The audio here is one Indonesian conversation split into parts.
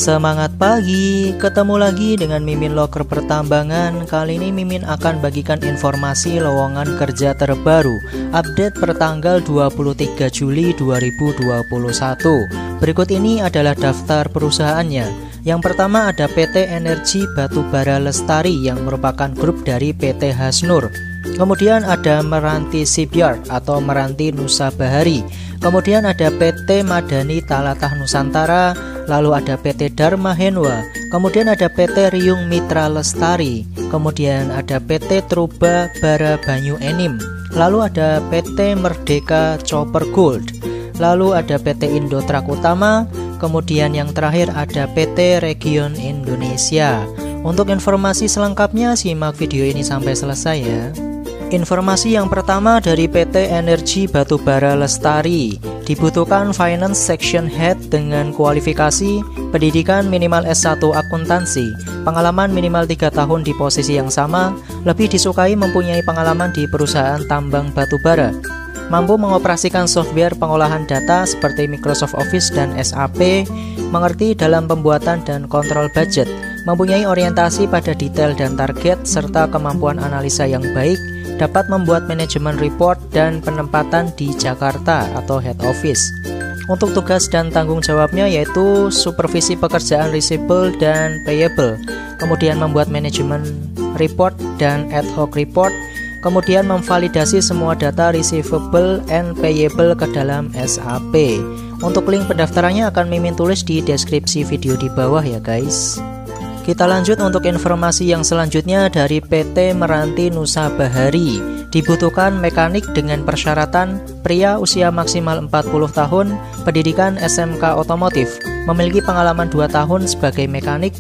Semangat pagi, ketemu lagi dengan Mimin Loker Pertambangan. Kali ini Mimin akan bagikan informasi lowongan kerja terbaru, update pertanggal 23 Juli 2021. Berikut ini adalah daftar perusahaannya. Yang pertama ada PT Energi Batubara Lestari yang merupakan grup dari PT Hasnur. Kemudian ada Meranti Shipyard atau Meranti Nusa Bahari. Kemudian ada PT Madani Talatah Nusantara. Lalu ada PT Dharma Henwa. Kemudian ada PT Riung Mitra Lestari. Kemudian ada PT Truba Bara Banyu Enim. Lalu ada PT Merdeka Chopper Gold. Lalu ada PT Indotrak Utama. Kemudian yang terakhir ada PT Region Indonesia. Untuk informasi selengkapnya simak video ini sampai selesai ya. Informasi yang pertama dari PT Energi Batubara Lestari. Dibutuhkan Finance Section Head dengan kualifikasi pendidikan minimal S1 akuntansi, pengalaman minimal 3 tahun di posisi yang sama, lebih disukai mempunyai pengalaman di perusahaan tambang batubara, mampu mengoperasikan software pengolahan data seperti Microsoft Office dan SAP, mengerti dalam pembuatan dan kontrol budget, mempunyai orientasi pada detail dan target, serta kemampuan analisa yang baik, dapat membuat manajemen report dan penempatan di Jakarta atau head office. Untuk tugas dan tanggung jawabnya yaitu supervisi pekerjaan receivable dan payable, kemudian membuat manajemen report dan ad hoc report, kemudian memvalidasi semua data receivable and payable ke dalam SAP. Untuk link pendaftarannya akan Mimin tulis di deskripsi video di bawah ya guys. Kita lanjut untuk informasi yang selanjutnya dari PT Meranti Nusa Bahari. Dibutuhkan mekanik dengan persyaratan pria usia maksimal 40 tahun, pendidikan SMK otomotif, memiliki pengalaman 2 tahun sebagai mekanik.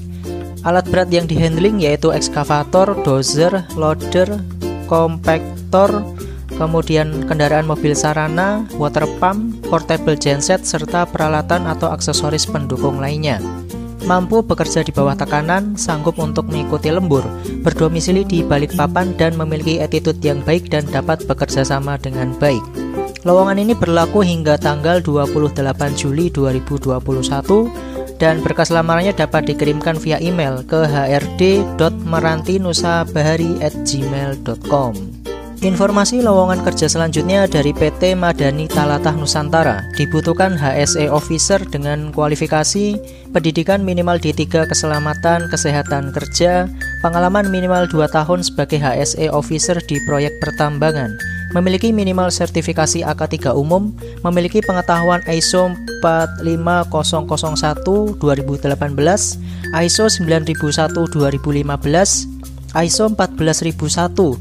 Alat berat yang dihandling yaitu ekskavator, dozer, loader, kompaktor, kemudian kendaraan mobil sarana, water pump, portable genset, serta peralatan atau aksesoris pendukung lainnya. Mampu bekerja di bawah tekanan, sanggup untuk mengikuti lembur, berdomisili di Balikpapan dan memiliki attitude yang baik dan dapat bekerja sama dengan baik. Lowongan ini berlaku hingga tanggal 28 Juli 2021 dan berkas lamarannya dapat dikirimkan via email ke hrd.merantinusabahari@gmail.com. Informasi lowongan kerja selanjutnya dari PT Madani Talatah Nusantara. Dibutuhkan HSE Officer dengan kualifikasi pendidikan minimal D3 keselamatan kesehatan kerja, pengalaman minimal 2 tahun sebagai HSE Officer di proyek pertambangan, memiliki minimal sertifikasi AK3 umum, memiliki pengetahuan ISO 45001-2018, ISO 9001-2015, ISO 14001-2015,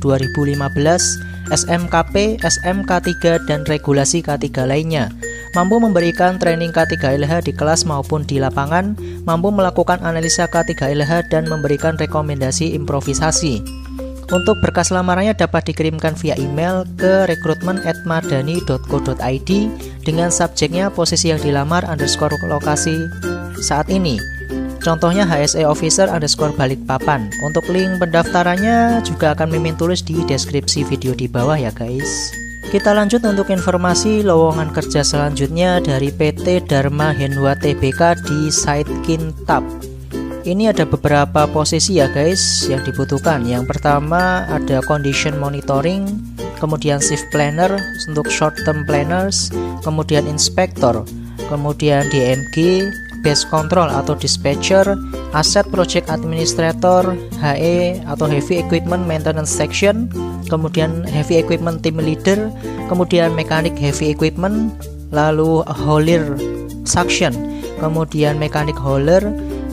SMKP, SMK3 dan regulasi K3 lainnya. Mampu memberikan training K3LH di kelas maupun di lapangan, mampu melakukan analisa K3LH dan memberikan rekomendasi improvisasi. Untuk berkas lamarannya dapat dikirimkan via email ke recruitment@madani.co.id dengan subjeknya posisi yang dilamar _ lokasi saat ini. Contohnya HSE Officer _ Balikpapan. Untuk link pendaftarannya juga akan Mimin tulis di deskripsi video di bawah ya guys. Kita lanjut untuk informasi lowongan kerja selanjutnya dari PT Dharma Henwa Tbk di site Kintab. Ini ada beberapa posisi ya guys yang dibutuhkan. Yang pertama ada condition monitoring, kemudian shift planner untuk short term planners, kemudian inspektor, kemudian DMG, base control atau dispatcher, asset project administrator, HE atau heavy equipment maintenance section, kemudian heavy equipment team leader, kemudian mekanik heavy equipment, lalu hauler suction, kemudian mekanik hauler,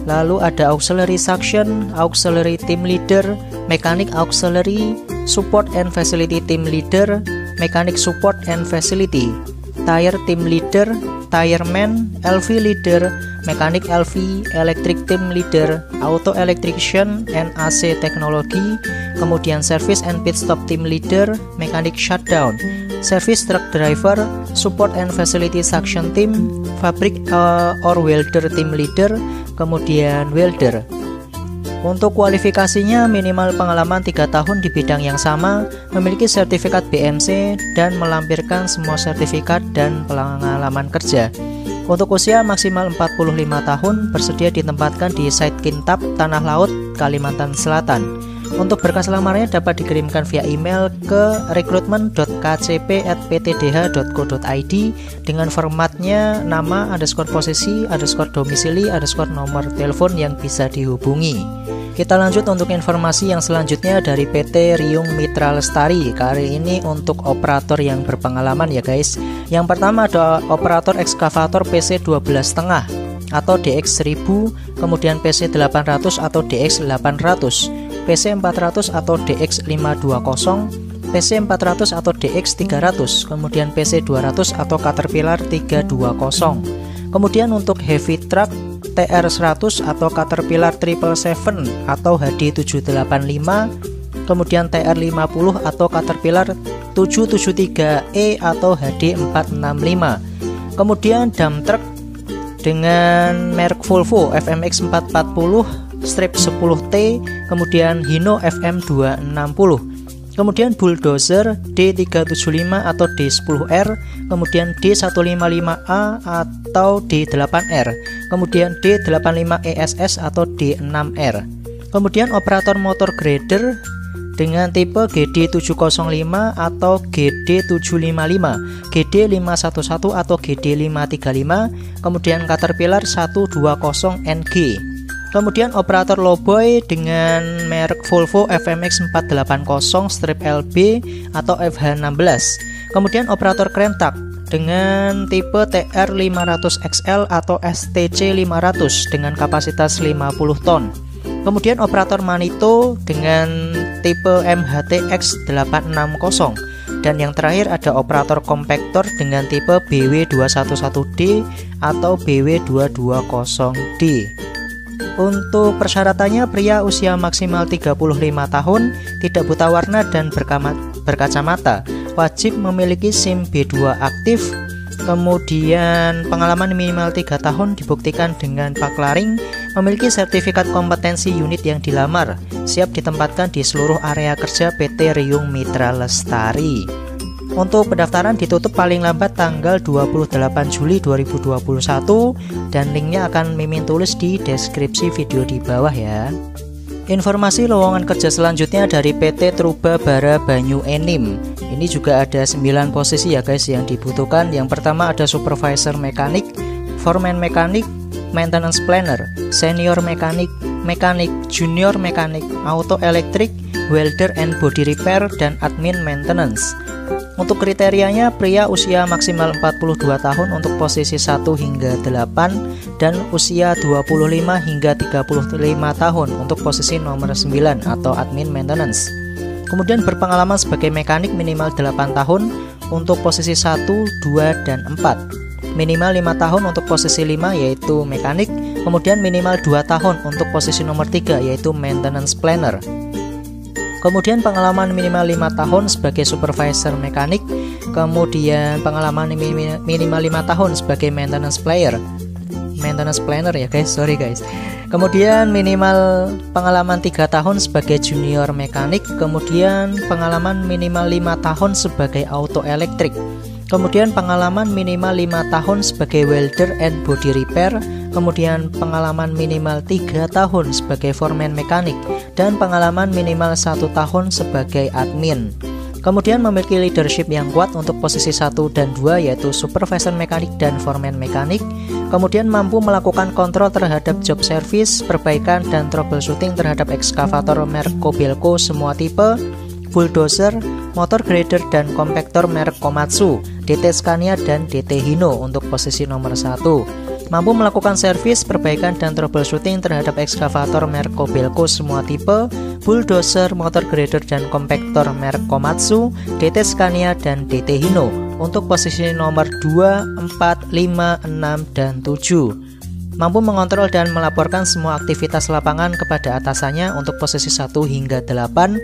lalu ada auxiliary suction, auxiliary team leader, mekanik auxiliary, support and facility team leader, mekanik support and facility, tire team leader, tireman, LV leader, mekanik LV, electric team leader, auto electrician and AC teknologi, kemudian service and pit stop team leader, mekanik shutdown, service truck driver, support and facility suction team, fabric or welder team leader, kemudian welder. Untuk kualifikasinya minimal pengalaman 3 tahun di bidang yang sama, memiliki sertifikat BMC dan melampirkan semua sertifikat dan pengalaman kerja. Untuk usia maksimal 45 tahun, bersedia ditempatkan di site Kintab, Tanah Laut, Kalimantan Selatan. Untuk berkas lamarannya dapat dikirimkan via email ke rekrutmen.kcp@ptdh.co.id dengan formatnya nama, posisi, domisili, nomor telepon yang bisa dihubungi. Kita lanjut untuk informasi yang selanjutnya dari PT Riung Mitra Lestari. Kali ini untuk operator yang berpengalaman ya guys. Yang pertama ada operator ekskavator PC 12,5 atau DX1000, kemudian PC 800 atau DX800, PC 400 atau DX520, PC 400 atau DX300, kemudian PC 200 atau Caterpillar 320. Kemudian untuk heavy truck TR100 atau Caterpillar 777 atau HD785, kemudian TR50 atau Caterpillar 773E atau HD465. Kemudian dump truck dengan merek Volvo FMX 440/10T, kemudian Hino FM260. Kemudian bulldozer D375 atau D10R, kemudian D155A atau D8R, kemudian D85ESS atau D6R. Kemudian operator motor grader dengan tipe GD705 atau GD755, GD511 atau GD535, kemudian Caterpillar 120NG. Kemudian operator lowboy dengan merek Volvo FMX 480/LB atau FH16. Kemudian operator krentak dengan tipe TR500XL atau STC500 dengan kapasitas 50 ton. Kemudian operator manito dengan tipe MHTX 860. Dan yang terakhir ada operator kompaktor dengan tipe BW211D atau BW220D. Untuk persyaratannya, pria usia maksimal 35 tahun, tidak buta warna dan berkacamata, wajib memiliki SIM B2 aktif, kemudian pengalaman minimal 3 tahun dibuktikan dengan paklaring, memiliki sertifikat kompetensi unit yang dilamar, siap ditempatkan di seluruh area kerja PT Riung Mitra Lestari. Untuk pendaftaran ditutup paling lambat tanggal 28 Juli 2021 dan linknya akan Mimin tulis di deskripsi video di bawah ya. Informasi lowongan kerja selanjutnya dari PT Truba Bara Banyu Enim. Ini juga ada 9 posisi ya guys yang dibutuhkan. Yang pertama ada supervisor mekanik, foreman mekanik, maintenance planner, senior mekanik, mekanik, junior mekanik, auto elektrik, welder and body repair, dan admin maintenance. Untuk kriterianya, pria usia maksimal 42 tahun untuk posisi 1 hingga 8 dan usia 25 hingga 35 tahun untuk posisi nomor 9 atau admin maintenance. Kemudian berpengalaman sebagai mekanik minimal 8 tahun untuk posisi 1, 2, dan 4. Minimal 5 tahun untuk posisi 5 yaitu mekanik, kemudian minimal 2 tahun untuk posisi nomor 3 yaitu maintenance planner. Kemudian pengalaman minimal 5 tahun sebagai supervisor mekanik, kemudian pengalaman minimal 5 tahun sebagai maintenance planner ya guys, sorry guys. Kemudian minimal pengalaman 3 tahun sebagai junior mekanik, kemudian pengalaman minimal 5 tahun sebagai auto elektrik. Kemudian pengalaman minimal 5 tahun sebagai welder and body repair, kemudian pengalaman minimal 3 tahun sebagai foreman mekanik, dan pengalaman minimal 1 tahun sebagai admin. Kemudian memiliki leadership yang kuat untuk posisi 1 dan 2 yaitu supervisor mekanik dan foreman mekanik. Kemudian mampu melakukan kontrol terhadap job service, perbaikan, dan troubleshooting terhadap ekskavator merek Kobelco semua tipe, bulldozer, motor grader, dan kompaktor merek Komatsu, DT Scania, dan DT Hino untuk posisi nomor 1. Mampu melakukan servis, perbaikan, dan troubleshooting terhadap ekskavator merek Kobelco semua tipe, bulldozer, motor grader, dan kompaktor merek Komatsu, DT Scania, dan DT Hino untuk posisi nomor 2, 4, 5, 6, dan 7. Mampu mengontrol dan melaporkan semua aktivitas lapangan kepada atasannya untuk posisi 1 hingga 8.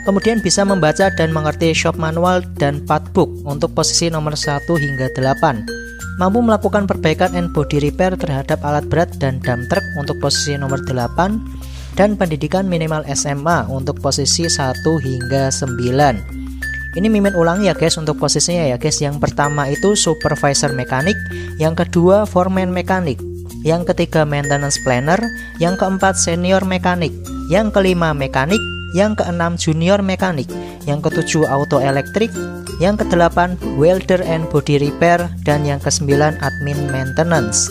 Kemudian bisa membaca dan mengerti shop manual dan partbook untuk posisi nomor 1 hingga 8. Mampu melakukan perbaikan and body repair terhadap alat berat dan dump truck untuk posisi nomor 8. Dan pendidikan minimal SMA untuk posisi 1 hingga 9. Ini Mimin ulangi ya guys untuk posisinya ya guys. Yang pertama itu supervisor mekanik, yang kedua foreman mekanik, yang ketiga maintenance planner, yang keempat senior mekanik, yang kelima mekanik, yang keenam junior mekanik, yang ketujuh auto elektrik, yang kedelapan welder and body repair, dan yang kesembilan admin maintenance.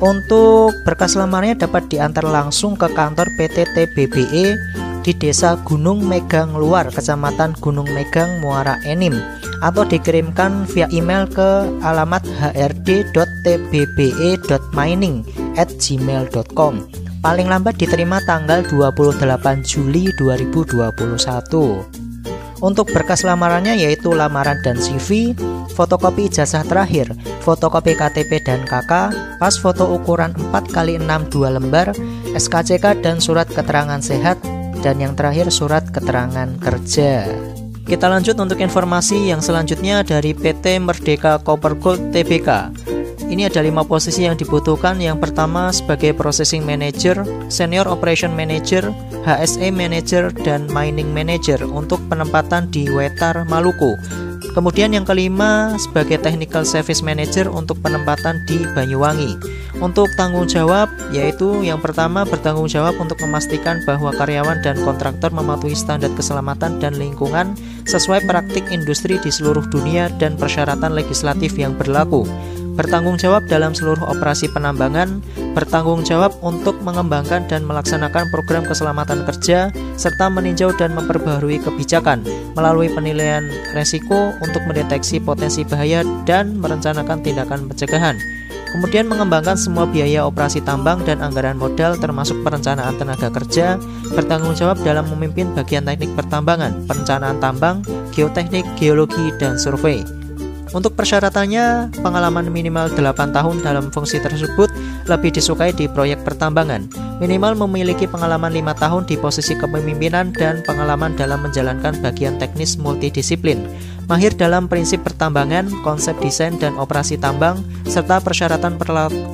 Untuk berkas lamarnya dapat diantar langsung ke kantor PT TBBE di Desa Gunung Megang Luar, Kecamatan Gunung Megang, Muara Enim, atau dikirimkan via email ke alamat hrd.tbbe.mining@gmail.com. Paling lambat diterima tanggal 28 Juli 2021. Untuk berkas lamarannya yaitu lamaran dan CV, fotokopi ijazah terakhir, fotokopi KTP dan KK, pas foto ukuran 4x6 2 lembar, SKCK dan surat keterangan sehat, dan yang terakhir surat keterangan kerja. Kita lanjut untuk informasi yang selanjutnya dari PT Merdeka Copper Gold Tbk. Ini ada 5 posisi yang dibutuhkan. Yang pertama sebagai Processing Manager, Senior Operation Manager, HSE Manager, dan Mining Manager untuk penempatan di Wetar, Maluku. Kemudian yang kelima sebagai Technical Service Manager untuk penempatan di Banyuwangi. Untuk tanggung jawab yaitu yang pertama bertanggung jawab untuk memastikan bahwa karyawan dan kontraktor mematuhi standar keselamatan dan lingkungan sesuai praktik industri di seluruh dunia dan persyaratan legislatif yang berlaku. Bertanggung jawab dalam seluruh operasi penambangan, bertanggung jawab untuk mengembangkan dan melaksanakan program keselamatan kerja, serta meninjau dan memperbaharui kebijakan melalui penilaian resiko untuk mendeteksi potensi bahaya dan merencanakan tindakan pencegahan. Kemudian mengembangkan semua biaya operasi tambang dan anggaran modal termasuk perencanaan tenaga kerja, bertanggung jawab dalam memimpin bagian teknik pertambangan, perencanaan tambang, geoteknik, geologi, dan survei. Untuk persyaratannya, pengalaman minimal 8 tahun dalam fungsi tersebut lebih disukai di proyek pertambangan. Minimal memiliki pengalaman 5 tahun di posisi kepemimpinan dan pengalaman dalam menjalankan bagian teknis multidisiplin. Mahir dalam prinsip pertambangan, konsep desain dan operasi tambang, serta persyaratan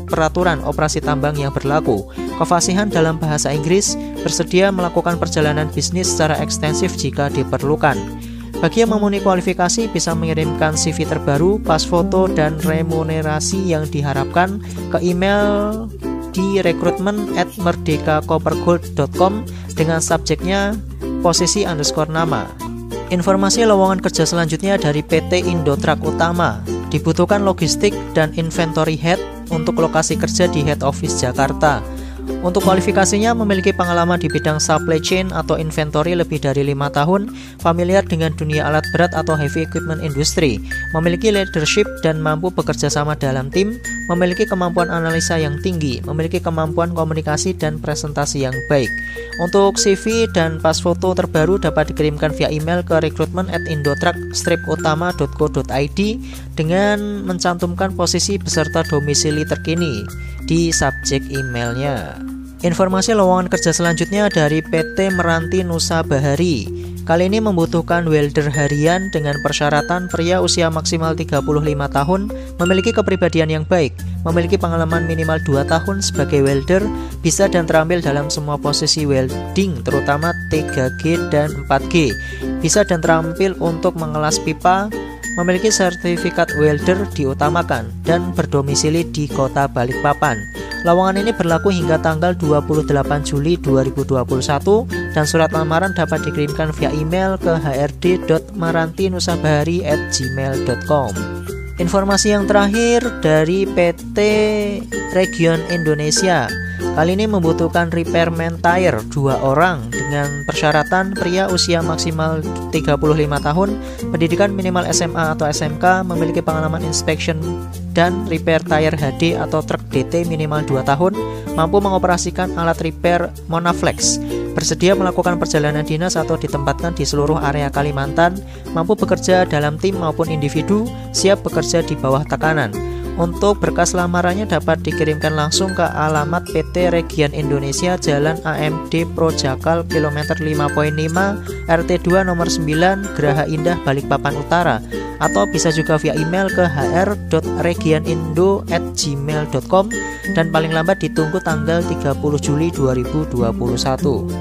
peraturan operasi tambang yang berlaku. Kefasihan dalam bahasa Inggris, bersedia melakukan perjalanan bisnis secara ekstensif jika diperlukan. Bagi yang memenuhi kualifikasi bisa mengirimkan CV terbaru, pas foto, dan remunerasi yang diharapkan ke email di recruitment@merdekacoppergold.com dengan subjeknya posisi _nama. Informasi lowongan kerja selanjutnya dari PT Indotrak Utama. Dibutuhkan logistik dan inventory head untuk lokasi kerja di head office Jakarta. Untuk kualifikasinya memiliki pengalaman di bidang supply chain atau inventory lebih dari 5 tahun, familiar dengan dunia alat berat atau heavy equipment industry, memiliki leadership dan mampu bekerja sama dalam tim, memiliki kemampuan analisa yang tinggi, memiliki kemampuan komunikasi dan presentasi yang baik. Untuk CV dan pas foto terbaru dapat dikirimkan via email ke recruitment@indotrak-utama.co.id dengan mencantumkan posisi beserta domisili terkini di subjek emailnya. Informasi lowongan kerja selanjutnya dari PT Meranti Nusa Bahari. Kali ini membutuhkan welder harian dengan persyaratan pria usia maksimal 35 tahun, memiliki kepribadian yang baik, memiliki pengalaman minimal 2 tahun sebagai welder, bisa dan terampil dalam semua posisi welding terutama 3G dan 4G, bisa dan terampil untuk mengelas pipa, memiliki sertifikat welder diutamakan, dan berdomisili di Kota Balikpapan. Lowongan ini berlaku hingga tanggal 28 Juli 2021 dan surat lamaran dapat dikirimkan via email ke hrd.marantinusabahari@gmail.com. Informasi yang terakhir dari PT Region Indonesia. Kali ini membutuhkan repairman tire 2 orang dengan persyaratan pria usia maksimal 35 tahun, pendidikan minimal SMA atau SMK, memiliki pengalaman inspection dan repair tire HD atau truk DT minimal 2 tahun, mampu mengoperasikan alat repair Monaflex, bersedia melakukan perjalanan dinas atau ditempatkan di seluruh area Kalimantan, mampu bekerja dalam tim maupun individu, siap bekerja di bawah tekanan. Untuk berkas lamarannya dapat dikirimkan langsung ke alamat PT Region Indonesia, Jalan AMD Projakal kilometer 5.5 RT2 nomor 9 Geraha Indah Balikpapan Utara, atau bisa juga via email ke hr.regionindo@gmail.com dan paling lambat ditunggu tanggal 30 Juli 2021.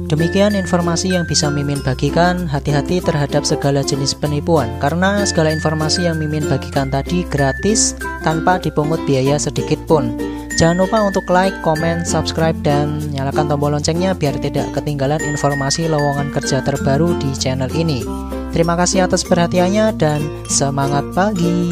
Demikian informasi yang bisa Mimin bagikan. Hati-hati terhadap segala jenis penipuan, karena segala informasi yang Mimin bagikan tadi gratis tanpa dipungut biaya sedikit pun. Jangan lupa untuk like, komen, subscribe, dan nyalakan tombol loncengnya biar tidak ketinggalan informasi lowongan kerja terbaru di channel ini. Terima kasih atas perhatiannya dan semangat pagi.